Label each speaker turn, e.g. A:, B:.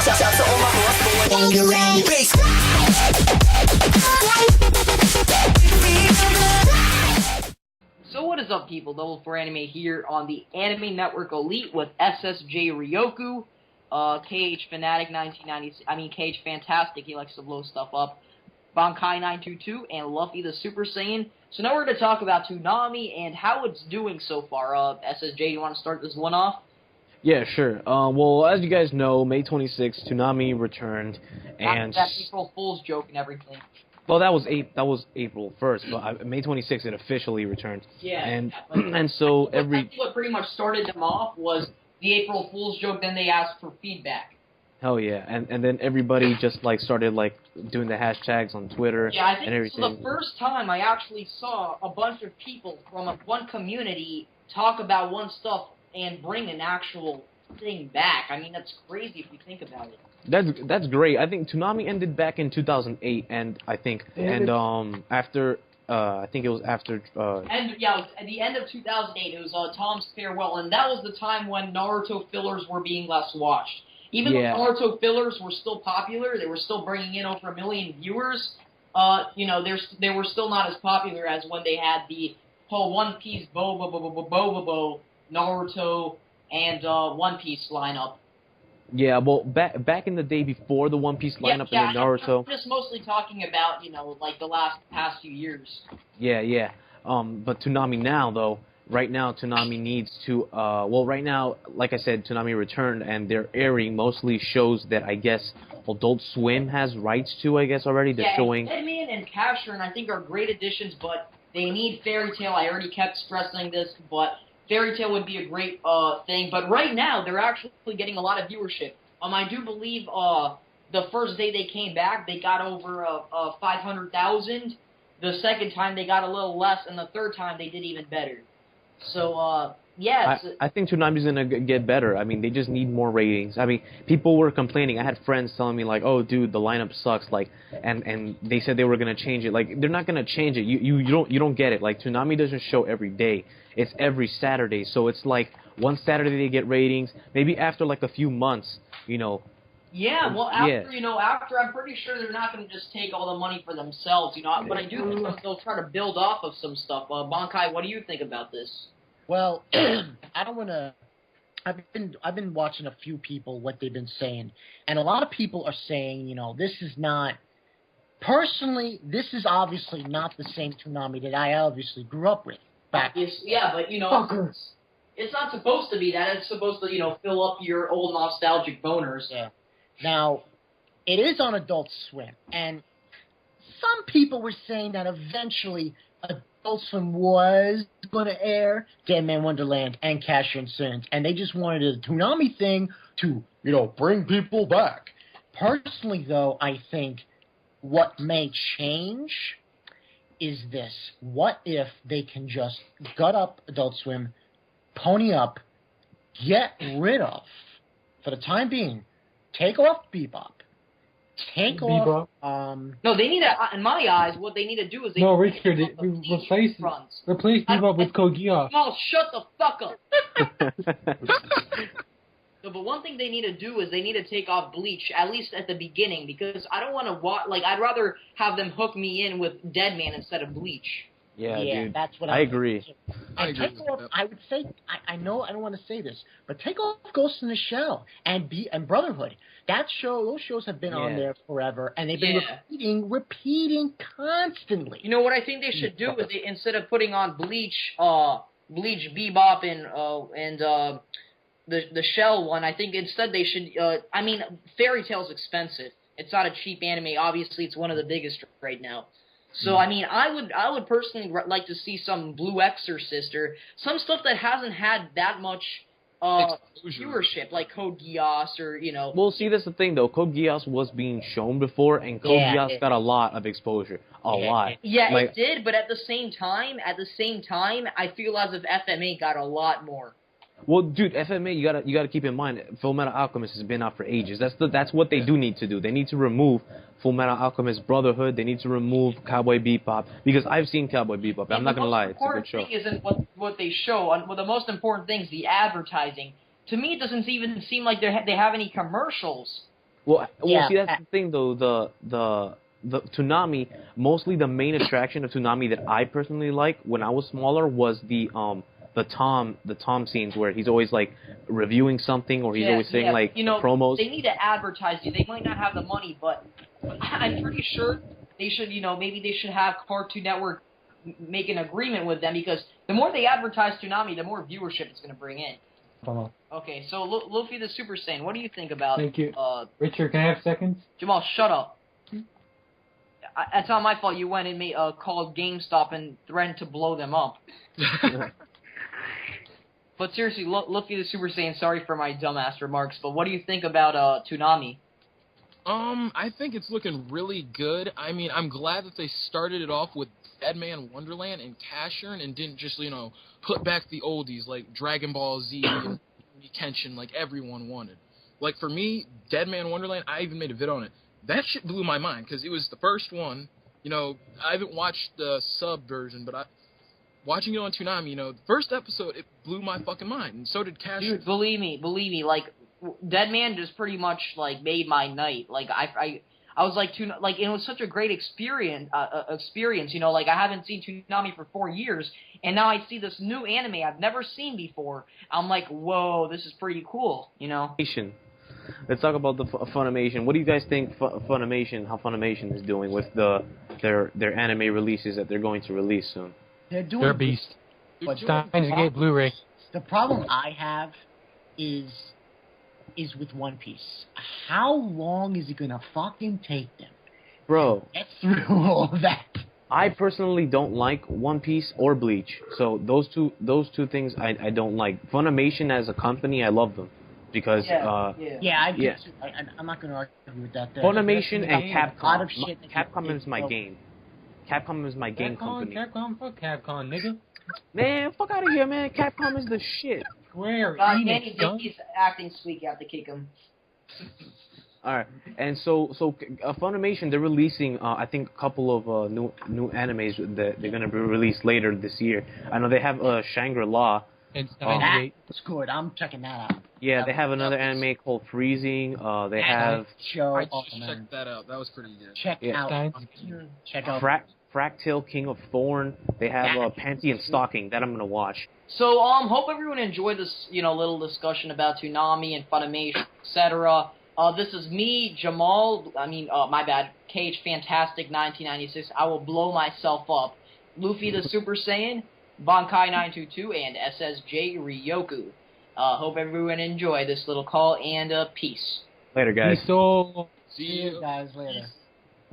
A: So what is up, people? Double for Anime here on the Anime Network Elite with SSJ Ryoku, KH Fanatic 1990. KH Fantastic. He likes to blow stuff up. Bankai 922 and Luffy the Super Saiyan. So now we're going to talk about Toonami and how it's doing so far. SSJ, you want to start this one off?
B: Yeah, sure. Well, as you guys know, May 26th, Toonami returned, and
A: that April Fool's joke and everything.
B: Well, that was April 1st, but May 26th it officially returned.
A: Yeah.
B: And and so
A: I think what pretty much started them off was the April Fool's joke. Then they asked for feedback.
B: Hell yeah, and then everybody just started doing the hashtags on Twitter and everything.
A: So the first time I actually saw a bunch of people from one community talk about one stuff and bring an actual thing back. I mean, that's crazy if you think about it.
B: That's great. I think Toonami ended back in 2008, after I think it was after.
A: It was at the end of 2008. It was Tom's farewell, and that was the time when Naruto fillers were being less watched. Even though Naruto fillers were still popular, they were still bringing in over 1 million viewers. They were still not as popular as when they had the whole One Piece, Bobo, Naruto, and One Piece lineup.
B: Yeah, well, back in the day before the One Piece lineup and the Naruto.
A: I'm just mostly talking about, the past few years.
B: Yeah. But Toonami now, though, right now Toonami needs to, right now, like I said, Toonami returned, and they're airing mostly shows that I guess Adult Swim has rights to, I guess, already. They're showing.
A: Deadman and Casher, I think, are great additions, but they need Fairy Tail. I already kept stressing this, but Fairy Tail would be a great thing, but right now they're actually getting a lot of viewership. I do believe the first day they came back, they got over 500,000. The second time they got a little less, and the third time they did even better. So
B: I think Toonami's gonna get better. I mean, they just need more ratings. I mean, people were complaining. I had friends telling me "Oh, dude, the lineup sucks." And they said they were gonna change it. They're not gonna change it. You don't get it. Toonami doesn't show every day. It's every Saturday. So it's one Saturday they get ratings. Maybe after a few months,
A: Yeah, well, after I'm pretty sure they're not going to just take all the money for themselves, But I do think they'll try to build off of some stuff. Bankai, what do you think about this?
C: Well, I don't want to. I've been watching a few people what they've been saying, and a lot of people are saying, this is not. Personally, this is obviously not the same Toonami that I obviously grew up with.
A: But it's not supposed to be that. It's supposed to, fill up your old nostalgic boners.
C: Yeah. Now, it is on Adult Swim, and some people were saying that eventually Adult Swim was going to air Deadman Wonderland and Casher and Sins, and they just wanted a Toonami thing to, bring people back. Personally, though, I think what may change is this. What if they can just gut up Adult Swim, pony up, get rid of, for the time being, take off Bebop, off,
A: No, they need to, in my eyes, what they need to do is they
D: Richard, replace Bebop with Code Geass.
A: No, shut the fuck up. No, but one thing they need to do is they need to take off Bleach, at least at the beginning, because I don't want to watch, I'd rather have them hook me in with Deadman instead of Bleach.
B: Yeah, dude.
C: That's what
B: I agree.
C: And I would say, I know I don't want to say this, but take off Ghost in the Shell and Brotherhood. Those shows have been on there forever, and they've been repeating constantly.
A: You know what I think they should do is instead of putting on Bleach, Bebop, and the Shell one, I think instead they should. Fairy Tail's expensive. It's not a cheap anime. Obviously, it's one of the biggest right now. So, I would personally like to see some Blue Exorcist or some stuff that hasn't had that much viewership, like Code Geass or,
B: Well, see, that's the thing, though. Code Geass was being shown before, and Code Geass got a lot of exposure. A lot.
A: Yeah, it did, but at the same time, I feel as if FMA got a lot more.
B: Well, dude, FMA, you gotta keep in mind, Fullmetal Alchemist has been out for ages. That's what they do need to do. They need to remove Fullmetal Alchemist Brotherhood. They need to remove Cowboy Bebop, because I've seen Cowboy Bebop. I'm not gonna lie, it's a good show.
A: The most important thing isn't what they show. Well, the most important thing is the advertising. To me, it doesn't even seem like they have any commercials.
B: See, that's the thing, though. The Toonami, mostly the main attraction of Toonami that I personally like when I was smaller was the Tom scenes where he's always like reviewing something or he's always saying like promos.
A: They need to advertise you. They might not have the money, but I'm pretty sure they should. Maybe they should have Cartoon Network make an agreement with them, because the more they advertise Toonami, the more viewership it's going to bring in. Okay, so Luffy the Super Saiyan, what do you think about?
D: Thank you. Richard, can I have seconds?
A: Jamal, shut up. That's not my fault. You went and called GameStop and threatened to blow them up. But seriously, Luffy the Super Saiyan, sorry for my dumbass remarks, but what do you think about Toonami?
E: I think it's looking really good. I mean, I'm glad that they started it off with Deadman Wonderland and Casshern and didn't just, put back the oldies like Dragon Ball Z and Kenshin like everyone wanted. Like, for me, Deadman Wonderland, I even made a vid on it. That shit blew my mind, because it was the first one. I haven't watched the sub version, but watching it on Toonami, the first episode, it blew my fucking mind, and so did Casshern.
A: Dude, believe me, like, Deadman just pretty much, like, made my night. Like, I was like, it was such a great experience, like, I haven't seen Toonami for 4 years, and now I see this new anime I've never seen before. I'm like, whoa, this is pretty cool,
B: Let's talk about the Funimation. What do you guys think how Funimation is doing with their anime releases that they're going to release soon?
D: They're beast. But time to get Blu-ray.
C: The problem I have is with One Piece. How long is it gonna fucking take them,
B: bro,
C: get through all of that?
B: I personally don't like One Piece or Bleach, so those two things I don't like. Funimation as a company, I love them because
C: I do too. I'm not gonna argue with that.
B: Funimation and Capcom.
C: A lot of shit
B: Capcom is my game. Capcom is my game company.
D: Fuck Capcom, nigga.
B: Man, fuck out of here, man. Capcom is the shit.
D: Square
A: Enix, he's acting sweet. You have to kick him.
B: Alright, and so Funimation, they're releasing, I think, a couple of new animes that they're going to be released later this year. I know they have Shangri-La.
C: That's good. I'm checking that out.
B: Yeah, they have another anime called Freezing. They have...
E: I just checked that out. That was pretty good.
C: Check out.
B: Fractal King of Thorn. They have Panty and Stocking. That I'm going to watch.
A: So, hope everyone enjoyed this, little discussion about Toonami and Funimation, etc. This is me, Jamal, my bad, Cage Fantastic 1996, I will blow myself up, Luffy the Super Saiyan, Bankai 922, and SSJ Ryoku. Hope everyone enjoyed this little call, and peace.
B: Later, guys.
D: Peace.
C: See you guys later.